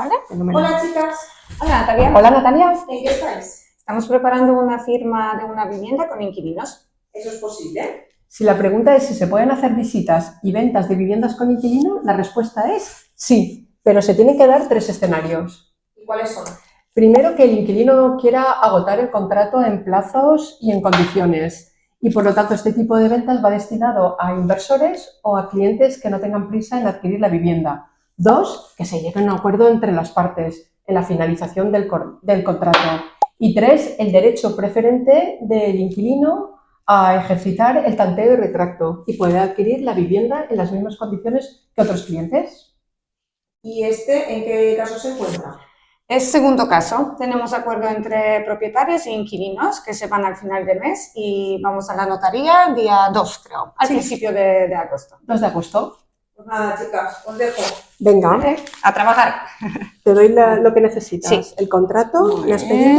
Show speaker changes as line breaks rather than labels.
¿vale?
Fenomenal.
Hola chicas,
Hola, Natalia.
Hola, Natalia.
¿en qué estáis?
Estamos preparando una firma de una vivienda con inquilinos.
¿Eso es posible?
Si la pregunta es si se pueden hacer visitas y ventas de viviendas con inquilino, la respuesta es sí, pero se tienen que dar 3 escenarios.
¿Y cuáles son?
Primero, que el inquilino quiera agotar el contrato en plazos y en condiciones. Y por lo tanto, este tipo de ventas va destinado a inversores o a clientes que no tengan prisa en adquirir la vivienda. 2, que se llegue a un acuerdo entre las partes en la finalización del contrato. Y 3, el derecho preferente del inquilino a ejercitar el tanteo y retracto y poder adquirir la vivienda en las mismas condiciones que otros clientes.
¿Y este en qué caso se encuentra?
Es segundo caso. Tenemos acuerdo entre propietarios e inquilinos que se van al final del mes y vamos a la notaría día 2, creo, al principio de agosto.
2 de agosto.
Pues nada chicas, os dejo.
Venga,
A trabajar.
te doy lo que necesitas.
Sí.
El contrato,
Muy
las
bien.
pedido.